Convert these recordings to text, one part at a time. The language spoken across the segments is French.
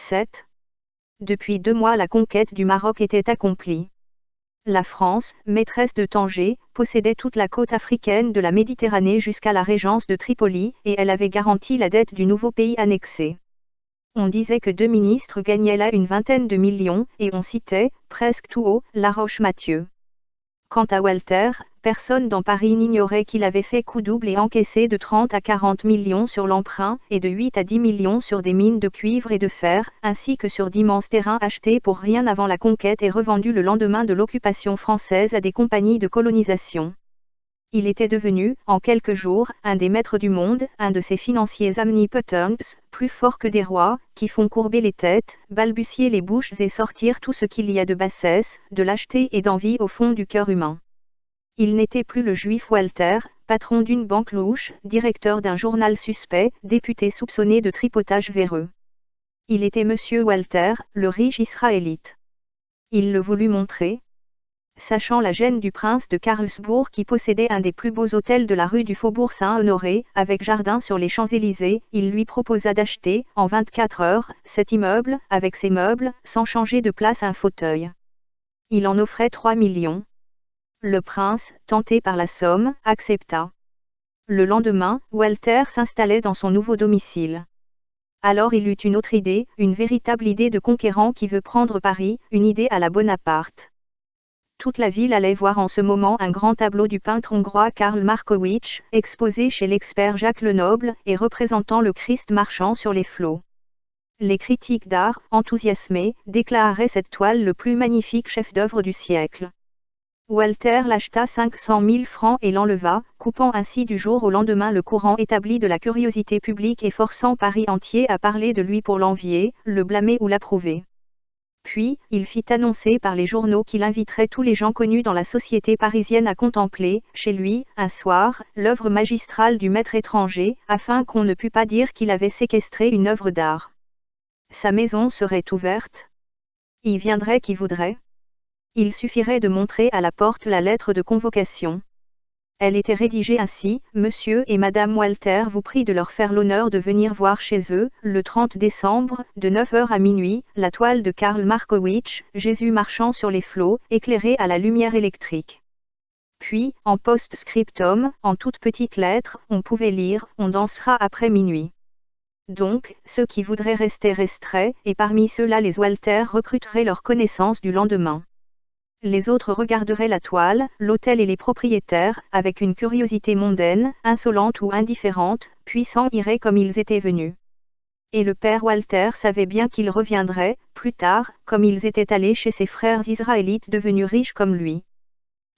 7. Depuis 2 mois la conquête du Maroc était accomplie. La France, maîtresse de Tanger, possédait toute la côte africaine de la Méditerranée jusqu'à la régence de Tripoli, et elle avait garanti la dette du nouveau pays annexé. On disait que 2 ministres gagnaient là une vingtaine de millions, et on citait, presque tout haut, Laroche-Mathieu. Quant à Walter, personne dans Paris n'ignorait qu'il avait fait coup double et encaissé de 30 à 40 millions sur l'emprunt, et de 8 à 10 millions sur des mines de cuivre et de fer, ainsi que sur d'immenses terrains achetés pour rien avant la conquête et revendus le lendemain de l'occupation française à des compagnies de colonisation. Il était devenu, en quelques jours, un des maîtres du monde, un de ces financiers omnipotents, plus forts que des rois, qui font courber les têtes, balbutier les bouches et sortir tout ce qu'il y a de bassesse, de lâcheté et d'envie au fond du cœur humain. Il n'était plus le juif Walter, patron d'une banque louche, directeur d'un journal suspect, député soupçonné de tripotage véreux. Il était Monsieur Walter, le riche israélite. Il le voulut montrer. Sachant la gêne du prince de Karlsbourg qui possédait un des plus beaux hôtels de la rue du Faubourg Saint-Honoré, avec jardin sur les Champs-Élysées, il lui proposa d'acheter, en 24 heures, cet immeuble, avec ses meubles, sans changer de place un fauteuil. Il en offrait 3 millions. Le prince, tenté par la somme, accepta. Le lendemain, Walter s'installait dans son nouveau domicile. Alors il eut une autre idée, une véritable idée de conquérant qui veut prendre Paris, une idée à la Bonaparte. Toute la ville allait voir en ce moment un grand tableau du peintre hongrois Karl Markowicz, exposé chez l'expert Jacques Lenoble, et représentant le Christ marchant sur les flots. Les critiques d'art, enthousiasmés, déclareraient cette toile le plus magnifique chef-d'œuvre du siècle. Walter l'acheta 500 000 francs et l'enleva, coupant ainsi du jour au lendemain le courant établi de la curiosité publique et forçant Paris entier à parler de lui pour l'envier, le blâmer ou l'approuver. Puis, il fit annoncer par les journaux qu'il inviterait tous les gens connus dans la société parisienne à contempler, chez lui, un soir, l'œuvre magistrale du maître étranger, afin qu'on ne pût pas dire qu'il avait séquestré une œuvre d'art. Sa maison serait ouverte. Y viendrait qui voudrait. Il suffirait de montrer à la porte la lettre de convocation. Elle était rédigée ainsi: Monsieur et Madame Walter vous prient de leur faire l'honneur de venir voir chez eux, le 30 décembre, de 9 h à minuit, la toile de Karl Markowicz, Jésus marchant sur les flots, éclairée à la lumière électrique. Puis, en post-scriptum, en toutes petites lettres, on pouvait lire: on dansera après minuit. Donc, ceux qui voudraient rester resteraient, et parmi ceux-là les Walter recruteraient leur connaissance du lendemain. Les autres regarderaient la toile, l'hôtel et les propriétaires, avec une curiosité mondaine, insolente ou indifférente, puis s'en iraient comme ils étaient venus. Et le père Walter savait bien qu'ils reviendraient, plus tard, comme ils étaient allés chez ses frères israélites devenus riches comme lui.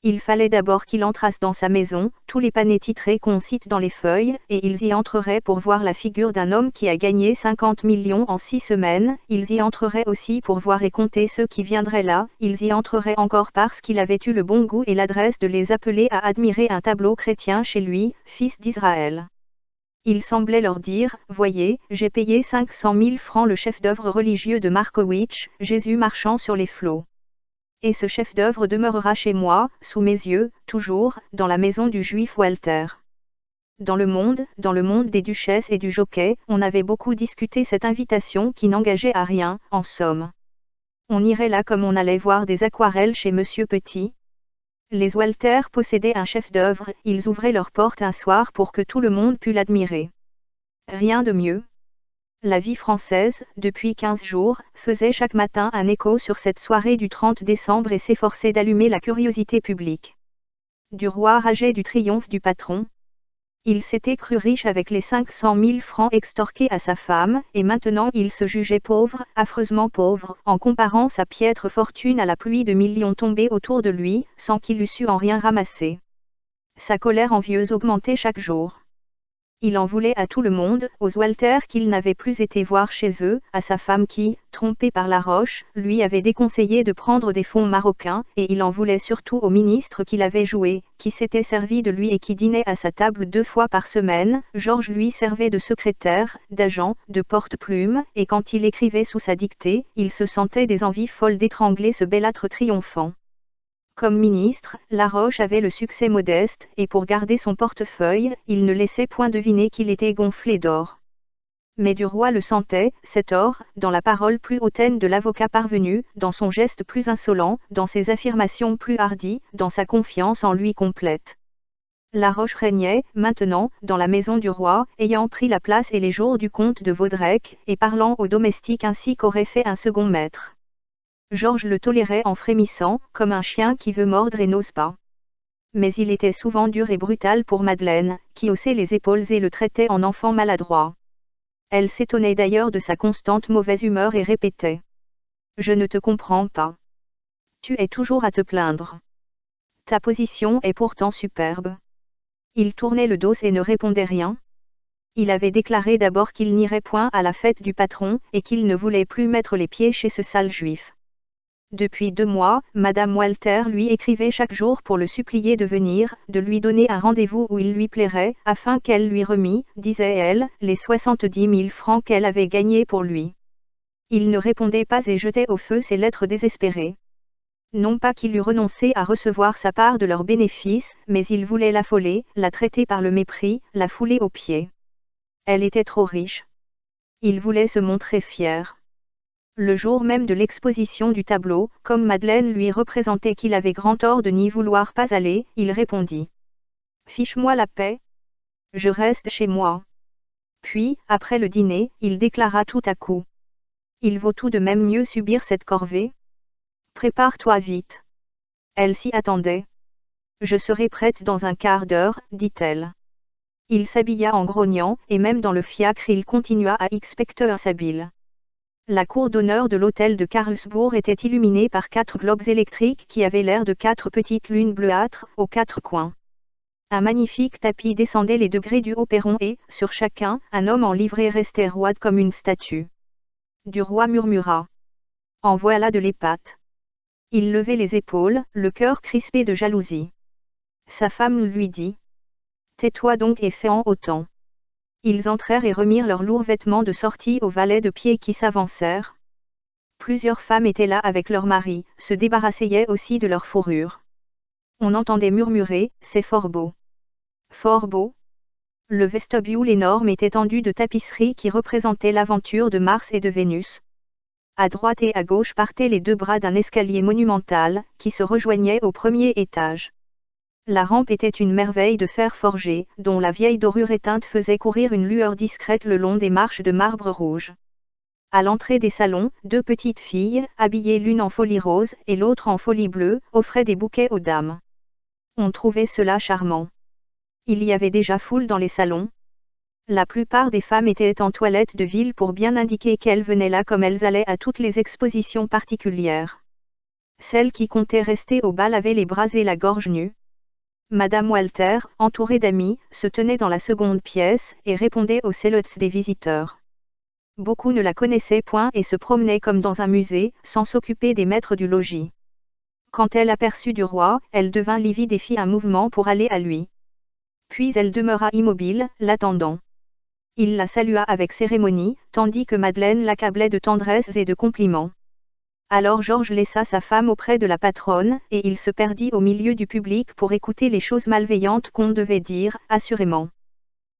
Il fallait d'abord qu'ils entrassent dans sa maison, tous les panneaux titrés qu'on cite dans les feuilles, et ils y entreraient pour voir la figure d'un homme qui a gagné 50 millions en 6 semaines, ils y entreraient aussi pour voir et compter ceux qui viendraient là, ils y entreraient encore parce qu'il avait eu le bon goût et l'adresse de les appeler à admirer un tableau chrétien chez lui, fils d'Israël. Il semblait leur dire: voyez, j'ai payé 500 000 francs le chef-d'œuvre religieux de Markowicz, Jésus marchant sur les flots. Et ce chef-d'œuvre demeurera chez moi, sous mes yeux, toujours, dans la maison du juif Walter. Dans le monde des duchesses et du jockey, on avait beaucoup discuté cette invitation qui n'engageait à rien, en somme. On irait là comme on allait voir des aquarelles chez Monsieur Petit. Les Walter possédaient un chef-d'œuvre, ils ouvraient leurs portes un soir pour que tout le monde pût l'admirer. Rien de mieux. La vie française, depuis 15 jours, faisait chaque matin un écho sur cette soirée du 30 décembre et s'efforçait d'allumer la curiosité publique. Du roi rageait du triomphe du patron. Il s'était cru riche avec les 500 000 francs extorqués à sa femme, et maintenant il se jugeait pauvre, affreusement pauvre, en comparant sa piètre fortune à la pluie de millions tombés autour de lui, sans qu'il eût su en rien ramasser. Sa colère envieuse augmentait chaque jour. Il en voulait à tout le monde, aux Walter qu'il n'avait plus été voir chez eux, à sa femme qui, trompée par Laroche, lui avait déconseillé de prendre des fonds marocains, et il en voulait surtout au ministre qu'il avait joué, qui s'était servi de lui et qui dînait à sa table 2 fois par semaine. Georges lui servait de secrétaire, d'agent, de porte-plume, et quand il écrivait sous sa dictée, il se sentait des envies folles d'étrangler ce bellâtre triomphant. Comme ministre, Laroche avait le succès modeste, et pour garder son portefeuille, il ne laissait point deviner qu'il était gonflé d'or. Mais du roi le sentait, cet or, dans la parole plus hautaine de l'avocat parvenu, dans son geste plus insolent, dans ses affirmations plus hardies, dans sa confiance en lui complète. Laroche régnait, maintenant, dans la maison du roi, ayant pris la place et les jours du comte de Vaudrec, et parlant aux domestiques ainsi qu'aurait fait un second maître. Georges le tolérait en frémissant, comme un chien qui veut mordre et n'ose pas. Mais il était souvent dur et brutal pour Madeleine, qui haussait les épaules et le traitait en enfant maladroit. Elle s'étonnait d'ailleurs de sa constante mauvaise humeur et répétait. « Je ne te comprends pas. Tu es toujours à te plaindre. Ta position est pourtant superbe. » Il tournait le dos et ne répondait rien. Il avait déclaré d'abord qu'il n'irait point à la fête du patron, et qu'il ne voulait plus mettre les pieds chez ce sale juif. Depuis 2 mois, Madame Walter lui écrivait chaque jour pour le supplier de venir, de lui donner un rendez-vous où il lui plairait, afin qu'elle lui remît, disait-elle, les 70 000 francs qu'elle avait gagnés pour lui. Il ne répondait pas et jetait au feu ses lettres désespérées. Non pas qu'il eût renoncé à recevoir sa part de leurs bénéfices, mais il voulait l'affoler, la traiter par le mépris, la fouler aux pieds. Elle était trop riche. Il voulait se montrer fier. Le jour même de l'exposition du tableau, comme Madeleine lui représentait qu'il avait grand tort de n'y vouloir pas aller, il répondit. « Fiche-moi la paix. Je reste chez moi. » Puis, après le dîner, il déclara tout à coup. « Il vaut tout de même mieux subir cette corvée. Prépare-toi vite. » Elle s'y attendait. « Je serai prête dans un quart d'heure, dit-elle. » Il s'habilla en grognant, et même dans le fiacre il continua à expecter un sabile. La cour d'honneur de l'hôtel de Karlsbourg était illuminée par 4 globes électriques qui avaient l'air de 4 petites lunes bleuâtres, aux 4 coins. Un magnifique tapis descendait les degrés du haut perron et, sur chacun, un homme en livrée restait roide comme une statue. Du roi murmura. « En voilà de l'épate. » Il levait les épaules, le cœur crispé de jalousie. Sa femme lui dit. « Tais-toi donc et fais en autant. » Ils entrèrent et remirent leurs lourds vêtements de sortie aux valets de pied qui s'avancèrent. Plusieurs femmes étaient là avec leurs maris, se débarrassaient aussi de leurs fourrures. On entendait murmurer, « C'est fort beau. » Fort beau. Le vestibule énorme était tendu de tapisseries qui représentaient l'aventure de Mars et de Vénus. À droite et à gauche partaient les 2 bras d'un escalier monumental, qui se rejoignait au premier étage. La rampe était une merveille de fer forgé, dont la vieille dorure éteinte faisait courir une lueur discrète le long des marches de marbre rouge. À l'entrée des salons, 2 petites filles, habillées l'une en folie rose et l'autre en folie bleue, offraient des bouquets aux dames. On trouvait cela charmant. Il y avait déjà foule dans les salons. La plupart des femmes étaient en toilette de ville pour bien indiquer qu'elles venaient là comme elles allaient à toutes les expositions particulières. Celles qui comptaient rester au bal avaient les bras et la gorge nus. Madame Walter, entourée d'amis, se tenait dans la seconde pièce, et répondait aux saluts des visiteurs. Beaucoup ne la connaissaient point et se promenaient comme dans un musée, sans s'occuper des maîtres du logis. Quand elle aperçut du roi, elle devint livide et fit un mouvement pour aller à lui. Puis elle demeura immobile, l'attendant. Il la salua avec cérémonie, tandis que Madeleine l'accablait de tendresses et de compliments. Alors Georges laissa sa femme auprès de la patronne, et il se perdit au milieu du public pour écouter les choses malveillantes qu'on devait dire, assurément.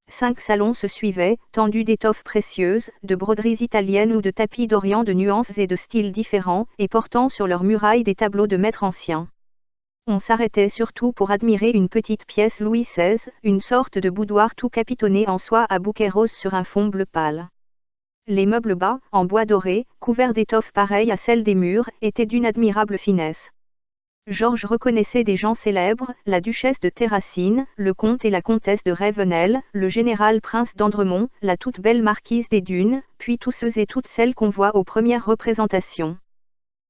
5 salons se suivaient, tendus d'étoffes précieuses, de broderies italiennes ou de tapis d'Orient de nuances et de styles différents, et portant sur leurs murailles des tableaux de maîtres anciens. On s'arrêtait surtout pour admirer une petite pièce Louis XVI, une sorte de boudoir tout capitonné en soie à bouquet rose sur un fond bleu pâle. Les meubles bas, en bois doré, couverts d'étoffes pareilles à celles des murs, étaient d'une admirable finesse. Georges reconnaissait des gens célèbres, la duchesse de Terracine, le comte et la comtesse de Ravenel, le général prince d'Andremont, la toute belle marquise des Dunes, puis tous ceux et toutes celles qu'on voit aux premières représentations.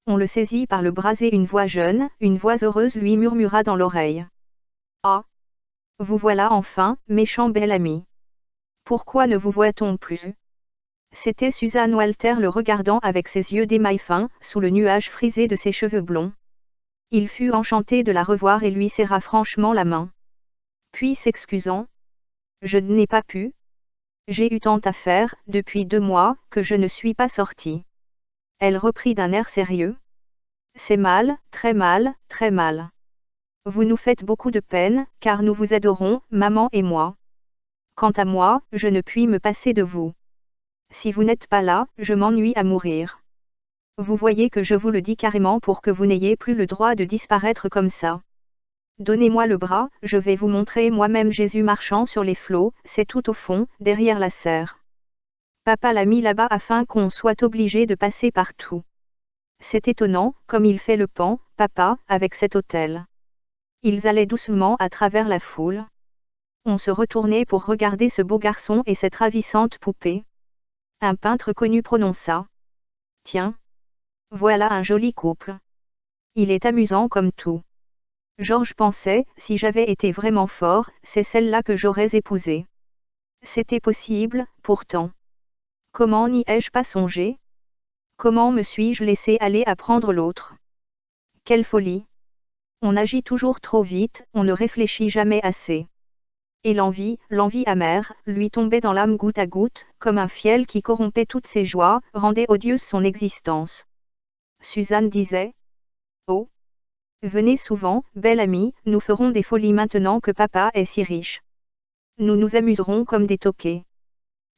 On le saisit par le bras et une voix jeune, une voix heureuse lui murmura dans l'oreille. « Ah! Vous voilà enfin, méchant bel ami. Pourquoi ne vous voit-on plus ?» C'était Suzanne Walter le regardant avec ses yeux d'émail fin, sous le nuage frisé de ses cheveux blonds. Il fut enchanté de la revoir et lui serra franchement la main. Puis s'excusant. « Je n'ai pas pu. J'ai eu tant à faire, depuis 2 mois, que je ne suis pas sortie. » Elle reprit d'un air sérieux. « C'est mal, très mal, très mal. Vous nous faites beaucoup de peine, car nous vous adorons, maman et moi. Quant à moi, je ne puis me passer de vous. Si vous n'êtes pas là, je m'ennuie à mourir. Vous voyez que je vous le dis carrément pour que vous n'ayez plus le droit de disparaître comme ça. Donnez-moi le bras, je vais vous montrer moi-même Jésus marchant sur les flots, c'est tout au fond, derrière la serre. Papa l'a mis là-bas afin qu'on soit obligé de passer partout. C'est étonnant, comme il fait le pan, papa, avec cet hôtel. Ils allaient doucement à travers la foule. On se retournait pour regarder ce beau garçon et cette ravissante poupée. Un peintre connu prononça. Tiens. Voilà un joli couple. Il est amusant comme tout. Georges pensait, si j'avais été vraiment fort, c'est celle-là que j'aurais épousée. C'était possible, pourtant. Comment n'y ai-je pas songé? Comment me suis-je laissé aller à prendre l'autre? Quelle folie! On agit toujours trop vite, on ne réfléchit jamais assez. Et l'envie amère, lui tombait dans l'âme goutte à goutte, comme un fiel qui corrompait toutes ses joies, rendait odieuse son existence. Suzanne disait. Oh! Venez souvent, belle amie, nous ferons des folies maintenant que papa est si riche. Nous nous amuserons comme des toqués.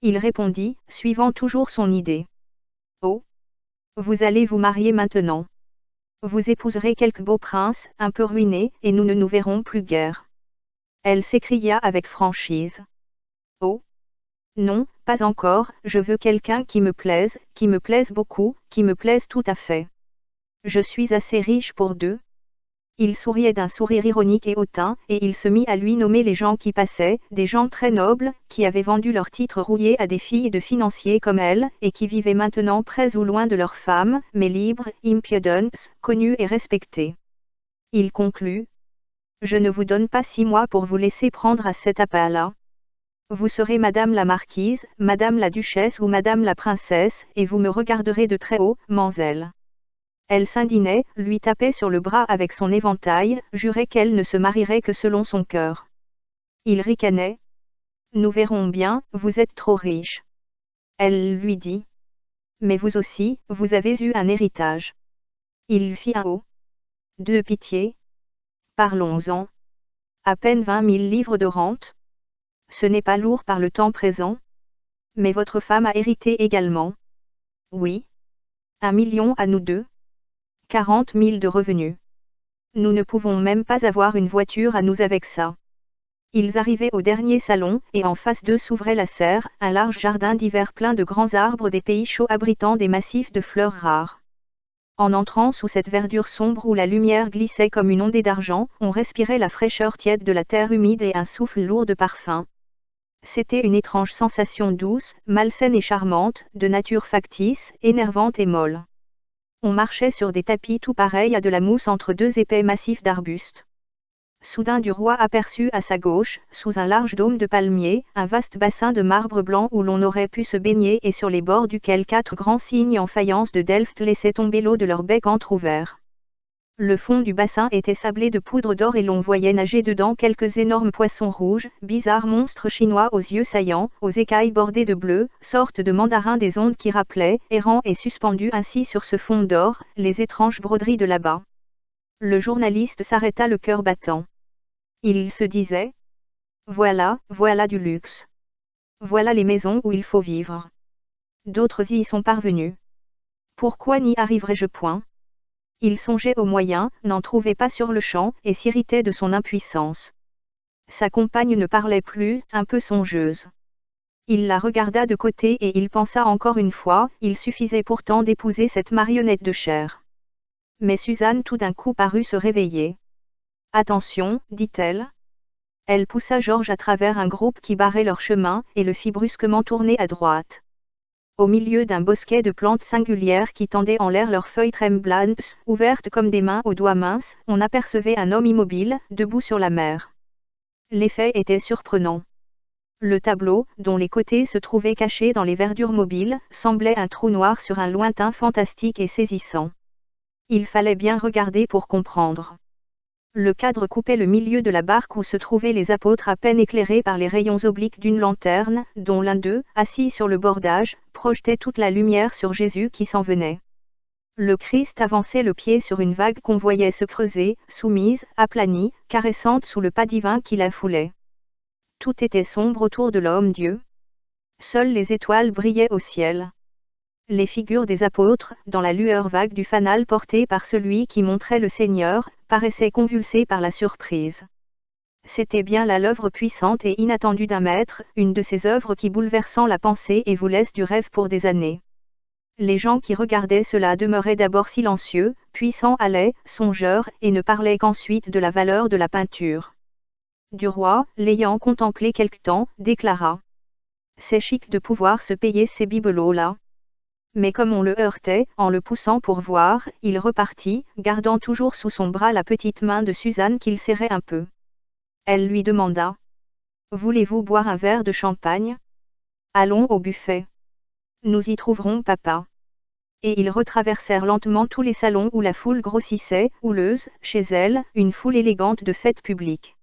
Il répondit, suivant toujours son idée. Oh! Vous allez vous marier maintenant. Vous épouserez quelque beau prince, un peu ruiné, et nous ne nous verrons plus guère. Elle s'écria avec franchise. Oh! Non, pas encore, je veux quelqu'un qui me plaise beaucoup, qui me plaise tout à fait. Je suis assez riche pour deux. Il souriait d'un sourire ironique et hautain, et il se mit à lui nommer les gens qui passaient, des gens très nobles, qui avaient vendu leurs titres rouillés à des filles de financiers comme elle, et qui vivaient maintenant près ou loin de leurs femmes, mais libres, impudents, connus et respectés. Il conclut. Je ne vous donne pas 6 mois pour vous laisser prendre à cet appât-là. Vous serez Madame la Marquise, Madame la Duchesse ou Madame la Princesse, et vous me regarderez de très haut, Manzel. Elle s'indignait, lui tapait sur le bras avec son éventail, jurait qu'elle ne se marierait que selon son cœur. Il ricanait. Nous verrons bien, vous êtes trop riche. Elle lui dit. Mais vous aussi, vous avez eu un héritage. Il fit un haut. De pitié. Parlons-en. À peine 20 000 livres de rente. Ce n'est pas lourd par le temps présent. Mais votre femme a hérité également. Oui. 1 million à nous deux. 40 000 de revenus. Nous ne pouvons même pas avoir une voiture à nous avec ça. Ils arrivaient au dernier salon, et en face d'eux s'ouvrait la serre, un large jardin d'hiver plein de grands arbres des pays chauds abritant des massifs de fleurs rares. En entrant sous cette verdure sombre où la lumière glissait comme une ondée d'argent, on respirait la fraîcheur tiède de la terre humide et un souffle lourd de parfum. C'était une étrange sensation douce, malsaine et charmante, de nature factice, énervante et molle. On marchait sur des tapis tout pareils à de la mousse entre deux épais massifs d'arbustes. Soudain Duroy aperçut à sa gauche, sous un large dôme de palmiers, un vaste bassin de marbre blanc où l'on aurait pu se baigner et sur les bords duquel 4 grands cygnes en faïence de Delft laissaient tomber l'eau de leur bec entrouvert. Le fond du bassin était sablé de poudre d'or et l'on voyait nager dedans quelques énormes poissons rouges, bizarres monstres chinois aux yeux saillants, aux écailles bordées de bleu, sortes de mandarins des ondes qui rappelaient, errants et suspendus ainsi sur ce fond d'or, les étranges broderies de là-bas. Le journaliste s'arrêta le cœur battant. Il se disait. Voilà du luxe. Voilà les maisons où il faut vivre. D'autres y sont parvenus. Pourquoi n'y arriverai-je point? Il songeait aux moyens, n'en trouvait pas sur le champ, et s'irritait de son impuissance. Sa compagne ne parlait plus, un peu songeuse. Il la regarda de côté et il pensa encore une fois, il suffisait pourtant d'épouser cette marionnette de chair. Mais Suzanne tout d'un coup parut se réveiller. Attention, dit-elle. Elle poussa Georges à travers un groupe qui barrait leur chemin, et le fit brusquement tourner à droite. Au milieu d'un bosquet de plantes singulières qui tendaient en l'air leurs feuilles tremblantes, ouvertes comme des mains aux doigts minces, on apercevait un homme immobile, debout sur la mer. L'effet était surprenant. Le tableau, dont les côtés se trouvaient cachés dans les verdures mobiles, semblait un trou noir sur un lointain fantastique et saisissant. Il fallait bien regarder pour comprendre. Le cadre coupait le milieu de la barque où se trouvaient les apôtres à peine éclairés par les rayons obliques d'une lanterne, dont l'un d'eux, assis sur le bordage, projetait toute la lumière sur Jésus qui s'en venait. Le Christ avançait le pied sur une vague qu'on voyait se creuser, soumise, aplanie, caressante sous le pas divin qui la foulait. Tout était sombre autour de l'homme-Dieu. Seules les étoiles brillaient au ciel. Les figures des apôtres, dans la lueur vague du fanal porté par celui qui montrait le Seigneur, paraissaient convulsées par la surprise. C'était bien là l'œuvre puissante et inattendue d'un maître, une de ces œuvres qui bouleversent la pensée et vous laissent du rêve pour des années. Les gens qui regardaient cela demeuraient d'abord silencieux, puis s'en allaient, songeurs, et ne parlaient qu'ensuite de la valeur de la peinture. Duroy, l'ayant contemplé quelque temps, déclara: « C'est chic de pouvoir se payer ces bibelots-là. » Mais comme on le heurtait, en le poussant pour voir, il repartit, gardant toujours sous son bras la petite main de Suzanne qu'il serrait un peu. Elle lui demanda: « Voulez-vous boire un verre de champagne? Allons au buffet. Nous y trouverons papa. » Et ils retraversèrent lentement tous les salons où la foule grossissait, houleuse, chez elle, une foule élégante de fêtes publiques.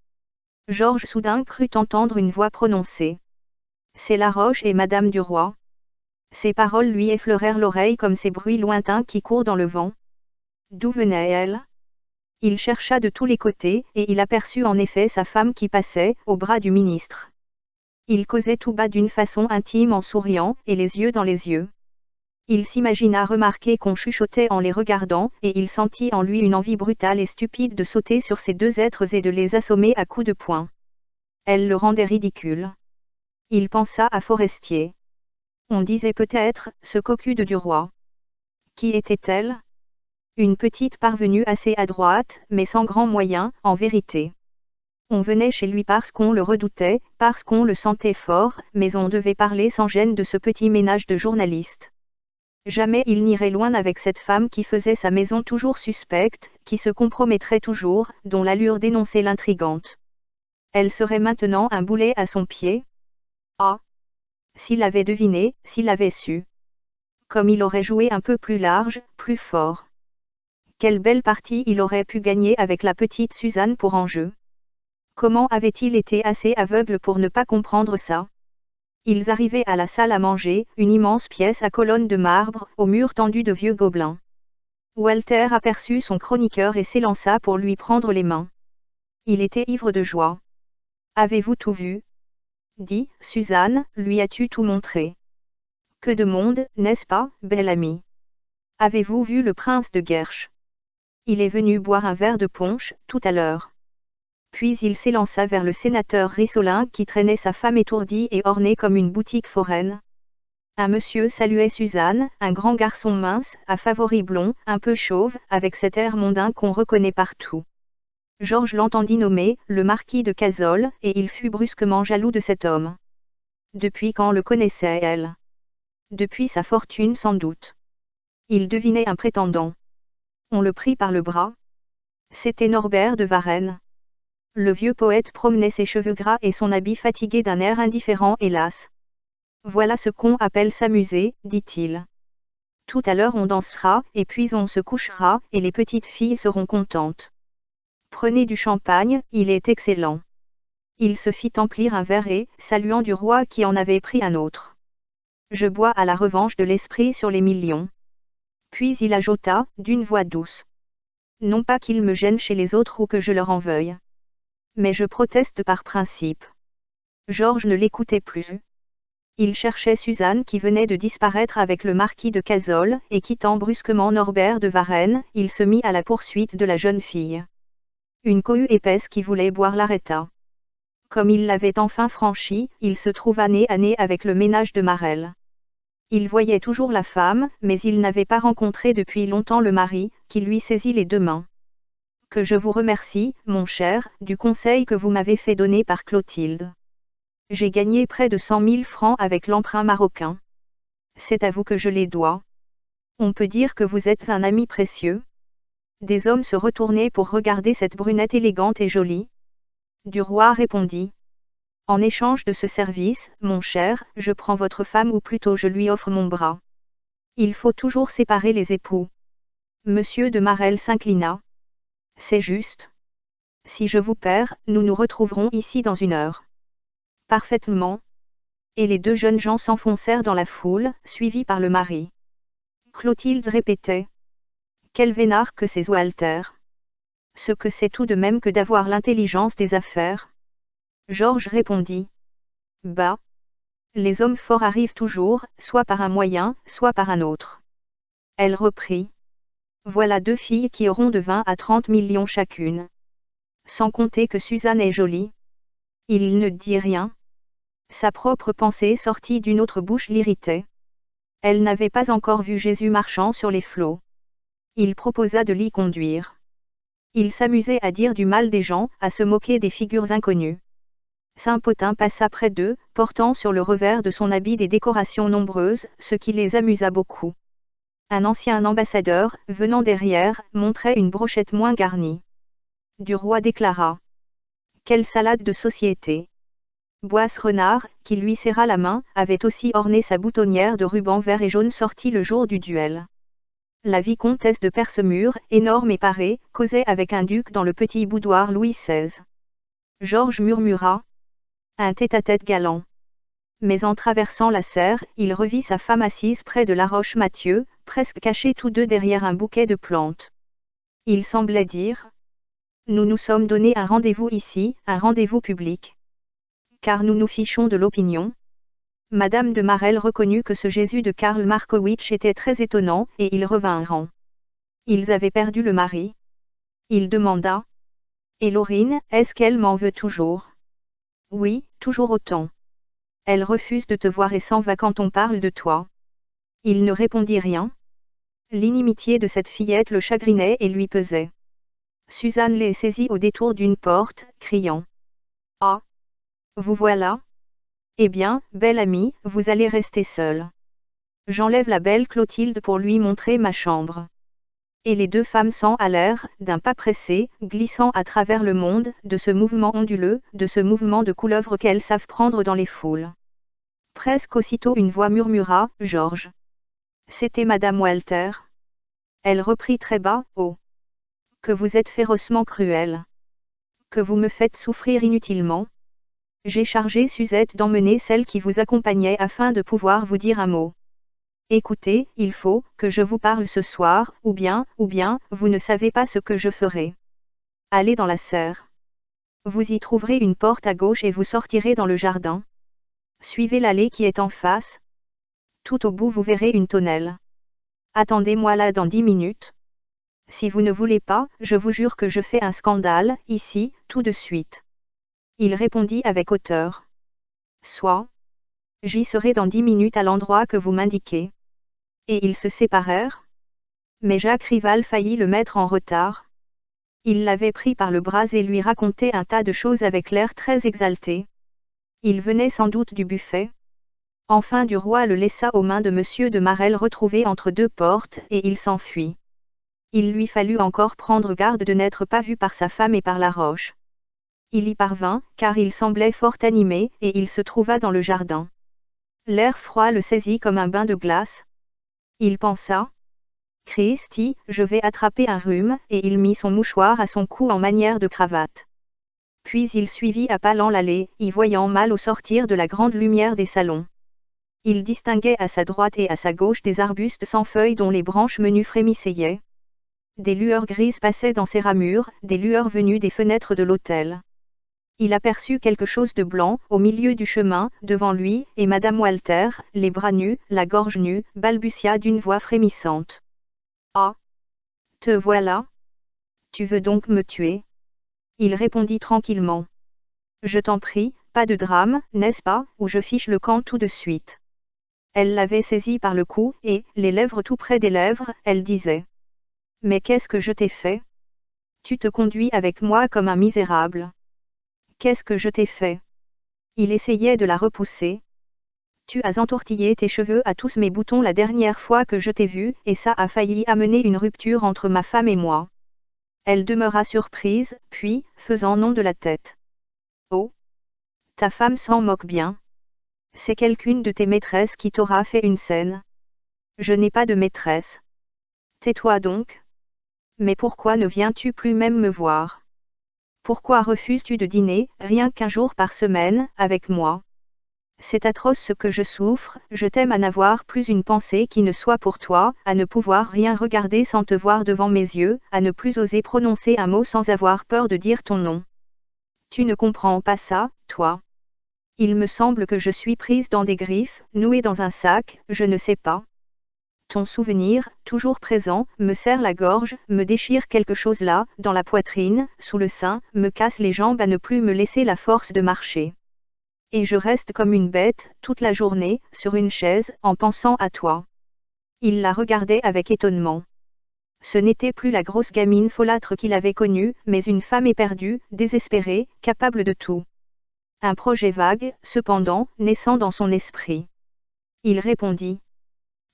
Georges soudain crut entendre une voix prononcer: « C'est Laroche et Madame Duroy. » Ces paroles lui effleurèrent l'oreille comme ces bruits lointains qui courent dans le vent. D'où venait-elle? Il chercha de tous les côtés, et il aperçut en effet sa femme qui passait, au bras du ministre. Il causait tout bas d'une façon intime en souriant, et les yeux dans les yeux. Il s'imagina remarquer qu'on chuchotait en les regardant, et il sentit en lui une envie brutale et stupide de sauter sur ces deux êtres et de les assommer à coups de poing. Elle le rendait ridicule. Il pensa à Forestier. On disait peut-être, ce cocu de Duroy. Qui était-elle? Une petite parvenue assez adroite, mais sans grands moyens, en vérité. On venait chez lui parce qu'on le redoutait, parce qu'on le sentait fort, mais on devait parler sans gêne de ce petit ménage de journalistes. Jamais il n'irait loin avec cette femme qui faisait sa maison toujours suspecte, qui se compromettrait toujours, dont l'allure dénonçait l'intrigante. Elle serait maintenant un boulet à son pied? Ah! S'il avait deviné, s'il avait su. Comme il aurait joué un peu plus large, plus fort. Quelle belle partie il aurait pu gagner avec la petite Suzanne pour enjeu. Comment avait-il été assez aveugle pour ne pas comprendre ça? Ils arrivaient à la salle à manger, une immense pièce à colonnes de marbre, aux murs tendus de vieux gobelins. Walter aperçut son chroniqueur et s'élança pour lui prendre les mains. Il était ivre de joie. « Avez-vous tout vu? » dit Suzanne, lui as-tu tout montré? Que de monde, n'est-ce pas, belle amie? Avez-vous vu le prince de Guerche? Il est venu boire un verre de punch, tout à l'heure. Puis il s'élança vers le sénateur Rissolin qui traînait sa femme étourdie et ornée comme une boutique foraine. Un monsieur saluait Suzanne, un grand garçon mince, à favoris blond, un peu chauve, avec cet air mondain qu'on reconnaît partout. Georges l'entendit nommer, le marquis de Cazolles, et il fut brusquement jaloux de cet homme. Depuis quand le connaissait elle? Depuis sa fortune sans doute. Il devinait un prétendant. On le prit par le bras. C'était Norbert de Varenne. Le vieux poète promenait ses cheveux gras et son habit fatigué d'un air indifférent et las. Voilà ce qu'on appelle s'amuser, dit-il. Tout à l'heure on dansera, et puis on se couchera, et les petites filles seront contentes. Prenez du champagne, il est excellent. Il se fit emplir un verre et, saluant Duroy qui en avait pris un autre. Je bois à la revanche de l'esprit sur les millions. Puis il ajouta, d'une voix douce. Non pas qu'il me gêne chez les autres ou que je leur en veuille. Mais je proteste par principe. Georges ne l'écoutait plus. Il cherchait Suzanne qui venait de disparaître avec le marquis de Cazolles, et quittant brusquement Norbert de Varenne, il se mit à la poursuite de la jeune fille. Une cohue épaisse qui voulait boire l'arrêta. Comme il l'avait enfin franchi, il se trouva nez à nez avec le ménage de Marelle. Il voyait toujours la femme, mais il n'avait pas rencontré depuis longtemps le mari, qui lui saisit les deux mains. « Que je vous remercie, mon cher, du conseil que vous m'avez fait donner par Clotilde. J'ai gagné près de 100 000 francs avec l'emprunt marocain. C'est à vous que je les dois. On peut dire que vous êtes un ami précieux. » Des hommes se retournaient pour regarder cette brunette élégante et jolie. Duroy répondit. « En échange de ce service, mon cher, je prends votre femme ou plutôt je lui offre mon bras. Il faut toujours séparer les époux. » Monsieur de Marelle s'inclina. « C'est juste. Si je vous perds, nous nous retrouverons ici dans une heure. » Parfaitement. Et les deux jeunes gens s'enfoncèrent dans la foule, suivis par le mari. Clotilde répétait. Quel vénard que c'est Walter. Ce que c'est tout de même que d'avoir l'intelligence des affaires. Georges répondit. Bah. Les hommes forts arrivent toujours, soit par un moyen, soit par un autre. Elle reprit. Voilà 2 filles qui auront de 20 à 30 millions chacune. Sans compter que Suzanne est jolie. Il ne dit rien. Sa propre pensée sortie d'une autre bouche l'irritait. Elle n'avait pas encore vu Jésus marchant sur les flots. Il proposa de l'y conduire. Il s'amusait à dire du mal des gens, à se moquer des figures inconnues. Saint-Potin passa près d'eux, portant sur le revers de son habit des décorations nombreuses, ce qui les amusa beaucoup. Un ancien ambassadeur, venant derrière, montrait une brochette moins garnie. Du roi déclara. Quelle salade de société! Boisse-Renard, qui lui serra la main, avait aussi orné sa boutonnière de rubans vert et jaune sorti le jour du duel. La vicomtesse de Percemur, énorme et parée, causait avec un duc dans le petit boudoir Louis XVI. Georges murmura. Un tête-à-tête galant. Mais en traversant la serre, il revit sa femme assise près de la roche Mathieu, presque cachés tous deux derrière un bouquet de plantes. Il semblait dire. Nous nous sommes donné un rendez-vous ici, un rendez-vous public. Car nous nous fichons de l'opinion. Madame de Marelle reconnut que ce Jésus de Karl Markowitsch était très étonnant, et ils revinrent. Ils avaient perdu le mari. Il demanda. Et Laurine, est-ce qu'elle m'en veut toujours? Oui, toujours autant. Elle refuse de te voir et s'en va quand on parle de toi. Il ne répondit rien. L'inimitié de cette fillette le chagrinait et lui pesait. Suzanne les saisit au détour d'une porte, criant. Ah! Vous voilà? Eh bien, belle amie, vous allez rester seule. J'enlève la belle Clotilde pour lui montrer ma chambre. Et les 2 femmes s'en allèrent, d'un pas pressé, glissant à travers le monde, de ce mouvement onduleux, de ce mouvement de couleuvre qu'elles savent prendre dans les foules. Presque aussitôt une voix murmura, Georges. C'était Madame Walter. Elle reprit très bas, oh. Que vous êtes férocement cruel. Que vous me faites souffrir inutilement. J'ai chargé Suzette d'emmener celle qui vous accompagnait afin de pouvoir vous dire un mot. Écoutez, il faut que je vous parle ce soir, ou bien, vous ne savez pas ce que je ferai. Allez dans la serre. Vous y trouverez une porte à gauche et vous sortirez dans le jardin. Suivez l'allée qui est en face. Tout au bout vous verrez une tonnelle. Attendez-moi là dans 10 minutes. Si vous ne voulez pas, je vous jure que je fais un scandale, ici, tout de suite. Il répondit avec hauteur. Soit. J'y serai dans 10 minutes à l'endroit que vous m'indiquez. Et ils se séparèrent. Mais Jacques Rival faillit le mettre en retard. Il l'avait pris par le bras et lui racontait un tas de choses avec l'air très exalté. Il venait sans doute du buffet. Enfin du roi le laissa aux mains de Monsieur de Marelle retrouvé entre 2 portes et il s'enfuit. Il lui fallut encore prendre garde de n'être pas vu par sa femme et par la roche. Il y parvint, car il semblait fort animé, et il se trouva dans le jardin. L'air froid le saisit comme un bain de glace. Il pensa. Christi, je vais attraper un rhume, et il mit son mouchoir à son cou en manière de cravate. Puis il suivit à pas lents l'allée, y voyant mal au sortir de la grande lumière des salons. Il distinguait à sa droite et à sa gauche des arbustes sans feuilles dont les branches menues frémissaient. Des lueurs grises passaient dans ses ramures, des lueurs venues des fenêtres de l'hôtel. Il aperçut quelque chose de blanc, au milieu du chemin, devant lui, et Madame Walter, les bras nus, la gorge nue, balbutia d'une voix frémissante. Ah! Te voilà? Tu veux donc me tuer? Il répondit tranquillement. Je t'en prie, pas de drame, n'est-ce pas, ou je fiche le camp tout de suite. Elle l'avait saisi par le cou, et, les lèvres tout près des lèvres, elle disait. Mais qu'est-ce que je t'ai fait? Tu te conduis avec moi comme un misérable. Qu'est-ce que je t'ai fait? Il essayait de la repousser. Tu as entortillé tes cheveux à tous mes boutons la dernière fois que je t'ai vue, et ça a failli amener une rupture entre ma femme et moi. Elle demeura surprise, puis, faisant non de la tête. Oh! Ta femme s'en moque bien. C'est quelqu'une de tes maîtresses qui t'aura fait une scène. Je n'ai pas de maîtresse. Tais-toi donc. Mais pourquoi ne viens-tu plus même me voir? Pourquoi refuses-tu de dîner, rien qu'1 jour par semaine, avec moi? C'est atroce ce que je souffre, je t'aime à n'avoir plus une pensée qui ne soit pour toi, à ne pouvoir rien regarder sans te voir devant mes yeux, à ne plus oser prononcer un mot sans avoir peur de dire ton nom. Tu ne comprends pas ça, toi? Il me semble que je suis prise dans des griffes, nouée dans un sac, je ne sais pas. Ton souvenir, toujours présent, me serre la gorge, me déchire quelque chose là, dans la poitrine, sous le sein, me casse les jambes à ne plus me laisser la force de marcher. Et je reste comme une bête, toute la journée, sur une chaise, en pensant à toi. Il la regardait avec étonnement. Ce n'était plus la grosse gamine folâtre qu'il avait connue, mais une femme éperdue, désespérée, capable de tout. Un projet vague, cependant, naissant dans son esprit. Il répondit.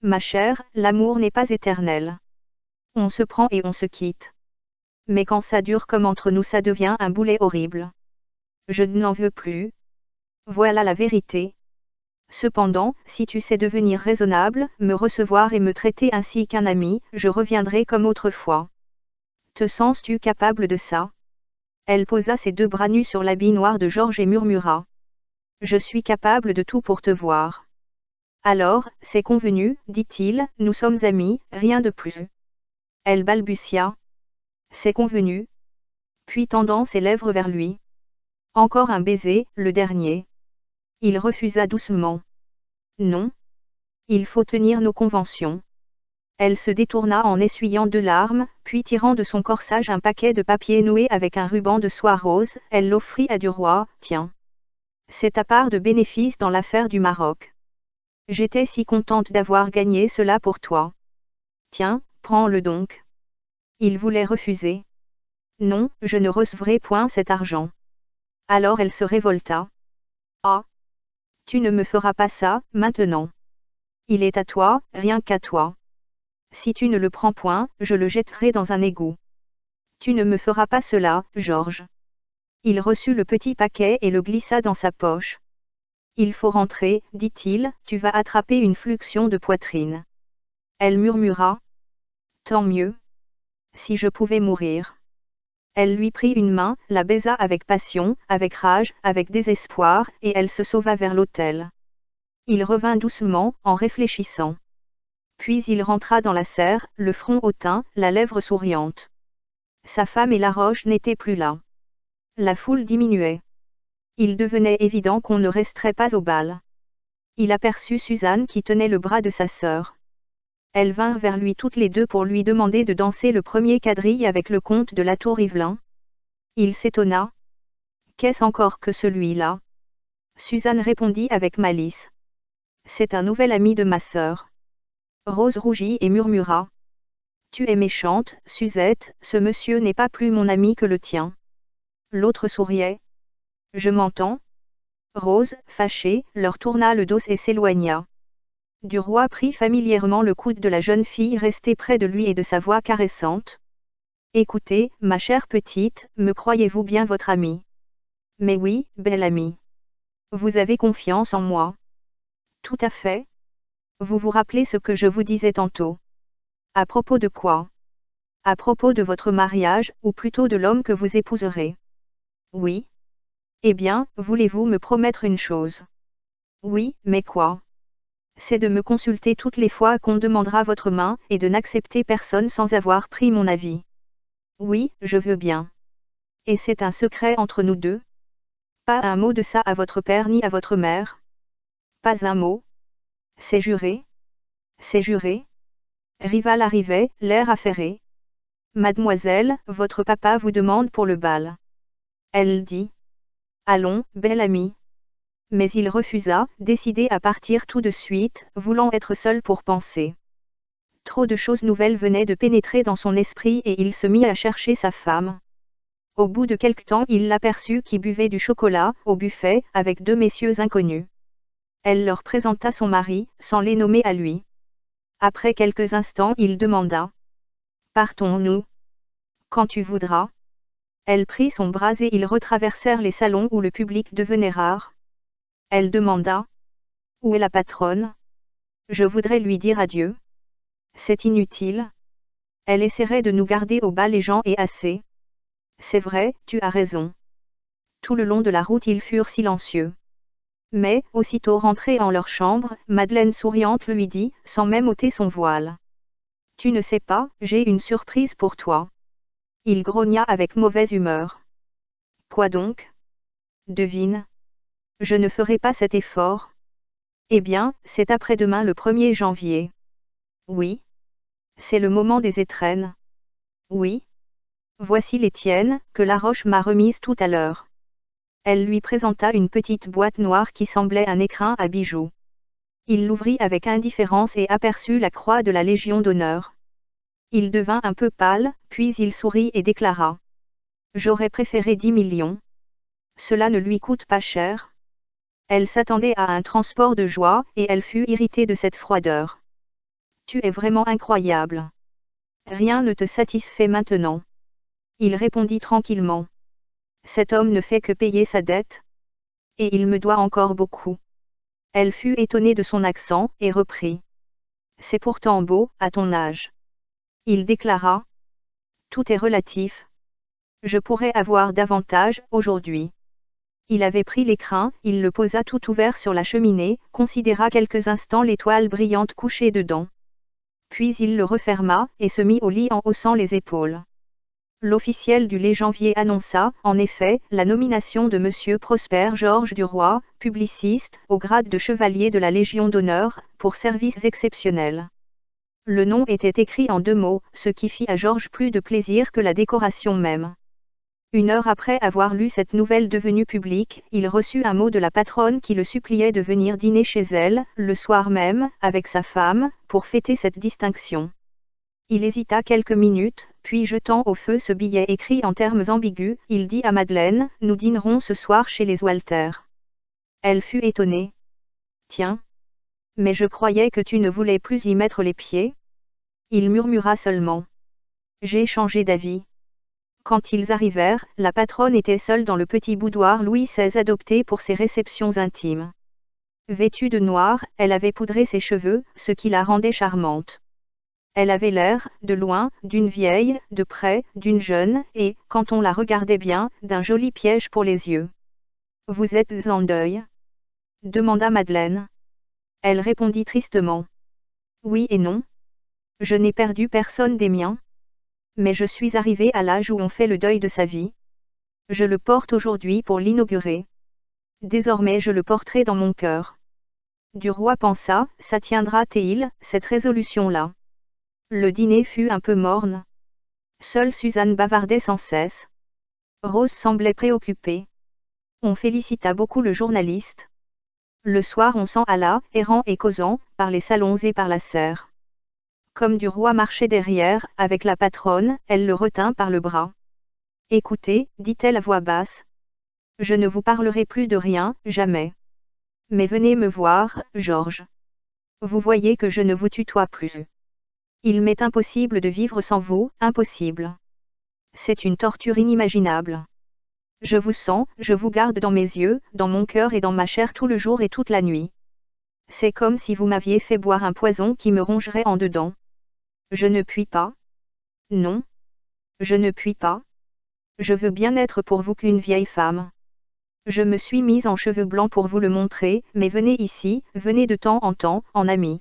Ma chère, l'amour n'est pas éternel. On se prend et on se quitte. Mais quand ça dure comme entre nous, ça devient un boulet horrible. Je n'en veux plus. Voilà la vérité. Cependant, si tu sais devenir raisonnable, me recevoir et me traiter ainsi qu'un ami, je reviendrai comme autrefois. Te sens-tu capable de ça? Elle posa ses deux bras nus sur l'habit noir de Georges et murmura. Je suis capable de tout pour te voir. Alors, c'est convenu, dit-il, nous sommes amis, rien de plus. Elle balbutia. C'est convenu. Puis tendant ses lèvres vers lui. Encore un baiser, le dernier. Il refusa doucement. Non. Il faut tenir nos conventions. Elle se détourna en essuyant 2 larmes, puis tirant de son corsage un paquet de papier noué avec un ruban de soie rose, elle l'offrit à Duroy. Tiens. C'est ta part de bénéfice dans l'affaire du Maroc. J'étais si contente d'avoir gagné cela pour toi. Tiens, prends-le donc. Il voulait refuser. Non, je ne recevrai point cet argent. Alors elle se révolta. Ah. Tu ne me feras pas ça, maintenant. Il est à toi, rien qu'à toi. Si tu ne le prends point, je le jetterai dans un égout. Tu ne me feras pas cela, Georges. Il reçut le petit paquet et le glissa dans sa poche. Il faut rentrer, dit-il, tu vas attraper une fluxion de poitrine. Elle murmura. Tant mieux. Si je pouvais mourir. Elle lui prit une main, la baisa avec passion, avec rage, avec désespoir, et elle se sauva vers l'hôtel. Il revint doucement, en réfléchissant. Puis il rentra dans la serre, le front hautain, la lèvre souriante. Sa femme et Laroche n'étaient plus là. La foule diminuait. Il devenait évident qu'on ne resterait pas au bal. Il aperçut Suzanne qui tenait le bras de sa sœur. Elles vinrent vers lui toutes les deux pour lui demander de danser le premier quadrille avec le comte de la Tour-Yvelin. Il s'étonna. Qu'est-ce encore que celui-là? Suzanne répondit avec malice. C'est un nouvel ami de ma sœur. Rose rougit et murmura. Tu es méchante, Suzette, ce monsieur n'est pas plus mon ami que le tien. L'autre souriait. Je m'entends? Rose, fâchée, leur tourna le dos et s'éloigna. Duroy prit familièrement le coude de la jeune fille restée près de lui et de sa voix caressante. Écoutez, ma chère petite, me croyez-vous bien votre amie? Mais oui, belle amie. Vous avez confiance en moi? Tout à fait. Vous vous rappelez ce que je vous disais tantôt? À propos de quoi? À propos de votre mariage, ou plutôt de l'homme que vous épouserez. Oui. Eh bien, voulez-vous me promettre une chose? Oui, mais quoi? C'est de me consulter toutes les fois qu'on demandera votre main, et de n'accepter personne sans avoir pris mon avis. Oui, je veux bien. Et c'est un secret entre nous deux? Pas un mot de ça à votre père ni à votre mère? Pas un mot? C'est juré? C'est juré? Rival arrivait, l'air affairé. Mademoiselle, votre papa vous demande pour le bal. Elle dit. Allons, belle amie. Mais il refusa, décidé à partir tout de suite, voulant être seul pour penser. Trop de choses nouvelles venaient de pénétrer dans son esprit et il se mit à chercher sa femme. Au bout de quelque temps il l'aperçut qui buvait du chocolat, au buffet, avec 2 messieurs inconnus. Elle leur présenta son mari, sans les nommer à lui. Après quelques instants il demanda. Partons-nous? Quand tu voudras. Elle prit son bras et ils retraversèrent les salons où le public devenait rare. Elle demanda. Où est la patronne? Je voudrais lui dire adieu. C'est inutile. Elle essaierait de nous garder au bas les gens et assez. C'est vrai, tu as raison. Tout le long de la route ils furent silencieux. Mais, aussitôt rentrés en leur chambre, Madeleine souriante lui dit, sans même ôter son voile. Tu ne sais pas, j'ai une surprise pour toi. Il grogna avec mauvaise humeur. Quoi donc? Devine. Je ne ferai pas cet effort. Eh bien, c'est après-demain le 1er janvier. Oui. C'est le moment des étrennes. Oui. Voici les tiennes, que Laroche m'a remises tout à l'heure. Elle lui présenta une petite boîte noire qui semblait un écrin à bijoux. Il l'ouvrit avec indifférence et aperçut la croix de la Légion d'honneur. Il devint un peu pâle, puis il sourit et déclara. J'aurais préféré 10 millions. Cela ne lui coûte pas cher. Elle s'attendait à un transport de joie, et elle fut irritée de cette froideur. Tu es vraiment incroyable. Rien ne te satisfait maintenant. Il répondit tranquillement. Cet homme ne fait que payer sa dette. Et il me doit encore beaucoup. Elle fut étonnée de son accent, et reprit. C'est pourtant beau, à ton âge. Il déclara. Tout est relatif. Je pourrais avoir davantage, aujourd'hui. Il avait pris l'écrin, il le posa tout ouvert sur la cheminée, considéra quelques instants l'étoile brillante couchée dedans. Puis il le referma, et se mit au lit en haussant les épaules. L'officiel du Janvier annonça, en effet, la nomination de M. Prosper Georges Duroy, publiciste, au grade de chevalier de la Légion d'honneur, pour services exceptionnels. Le nom était écrit en 2 mots, ce qui fit à Georges plus de plaisir que la décoration même. 1 heure après avoir lu cette nouvelle devenue publique, il reçut un mot de la patronne qui le suppliait de venir dîner chez elle, le soir même, avec sa femme, pour fêter cette distinction. Il hésita quelques minutes, puis jetant au feu ce billet écrit en termes ambigus, il dit à Madeleine, « Nous dînerons ce soir chez les Walter. » Elle fut étonnée. « Tiens. Mais je croyais que tu ne voulais plus y mettre les pieds. » Il murmura seulement. « J'ai changé d'avis. » Quand ils arrivèrent, la patronne était seule dans le petit boudoir Louis XVI adopté pour ses réceptions intimes. Vêtue de noir, elle avait poudré ses cheveux, ce qui la rendait charmante. Elle avait l'air, de loin, d'une vieille, de près, d'une jeune, et, quand on la regardait bien, d'un joli piège pour les yeux. « Vous êtes en deuil ?» demanda Madeleine. Elle répondit tristement. « Oui et non. Je n'ai perdu personne des miens. Mais je suis arrivée à l'âge où on fait le deuil de sa vie. Je le porte aujourd'hui pour l'inaugurer. Désormais je le porterai dans mon cœur. » Duroy pensa, ça tiendra-t-il, cette résolution-là. Le dîner fut un peu morne. Seule Suzanne bavardait sans cesse. Rose semblait préoccupée. On félicita beaucoup le journaliste. Le soir on s'en alla, errant et causant, par les salons et par la serre. Comme Duroy marchait derrière, avec la patronne, elle le retint par le bras. « Écoutez, dit-elle à voix basse. Je ne vous parlerai plus de rien, jamais. Mais venez me voir, Georges. Vous voyez que je ne vous tutoie plus. Il m'est impossible de vivre sans vous, impossible. C'est une torture inimaginable. Je vous sens, je vous garde dans mes yeux, dans mon cœur et dans ma chair tout le jour et toute la nuit. C'est comme si vous m'aviez fait boire un poison qui me rongerait en dedans. Je ne puis pas. Non. Je ne puis pas. Je veux bien être pour vous qu'une vieille femme. Je me suis mise en cheveux blancs pour vous le montrer, mais venez ici, venez de temps en temps, en amie. »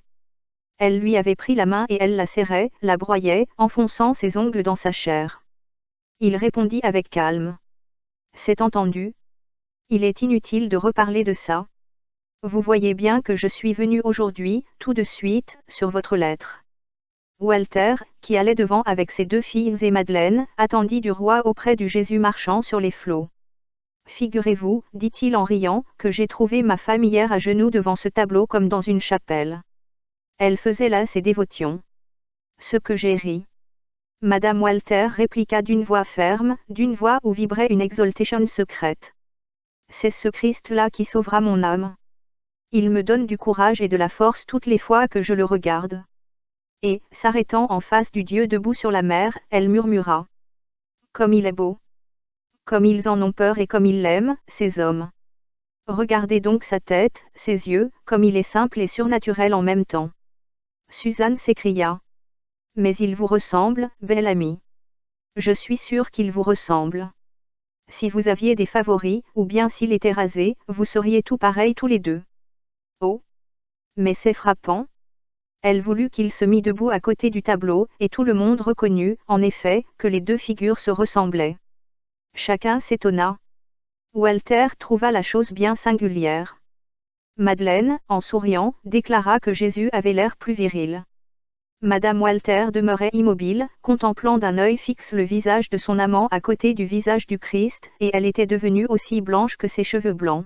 Elle lui avait pris la main et elle la serrait, la broyait, enfonçant ses ongles dans sa chair. Il répondit avec calme. « C'est entendu. Il est inutile de reparler de ça. Vous voyez bien que je suis venu aujourd'hui, tout de suite, sur votre lettre. » Walter, qui allait devant avec ses 2 filles et Madeleine, attendit Duroy auprès du Jésus marchant sur les flots. « Figurez-vous, dit-il en riant, que j'ai trouvé ma femme hier à genoux devant ce tableau comme dans une chapelle. Elle faisait là ses dévotions. Ce que j'ai ri. » Madame Walter répliqua d'une voix ferme, d'une voix où vibrait une exaltation secrète. « C'est ce Christ-là qui sauvera mon âme. Il me donne du courage et de la force toutes les fois que je le regarde. » Et, s'arrêtant en face du Dieu debout sur la mer, elle murmura. « Comme il est beau. Comme ils en ont peur et comme ils l'aiment, ces hommes. Regardez donc sa tête, ses yeux, comme il est simple et surnaturel en même temps. » Suzanne s'écria. « Mais il vous ressemble, belle amie. Je suis sûre qu'il vous ressemble. Si vous aviez des favoris, ou bien s'il était rasé, vous seriez tout pareils tous les deux. » Oh. Mais c'est frappant. Elle voulut qu'il se mît debout à côté du tableau, et tout le monde reconnut, en effet, que les 2 figures se ressemblaient. Chacun s'étonna. Walter trouva la chose bien singulière. Madeleine, en souriant, déclara que Jésus avait l'air plus viril. Madame Walter demeurait immobile, contemplant d'un œil fixe le visage de son amant à côté du visage du Christ, et elle était devenue aussi blanche que ses cheveux blancs.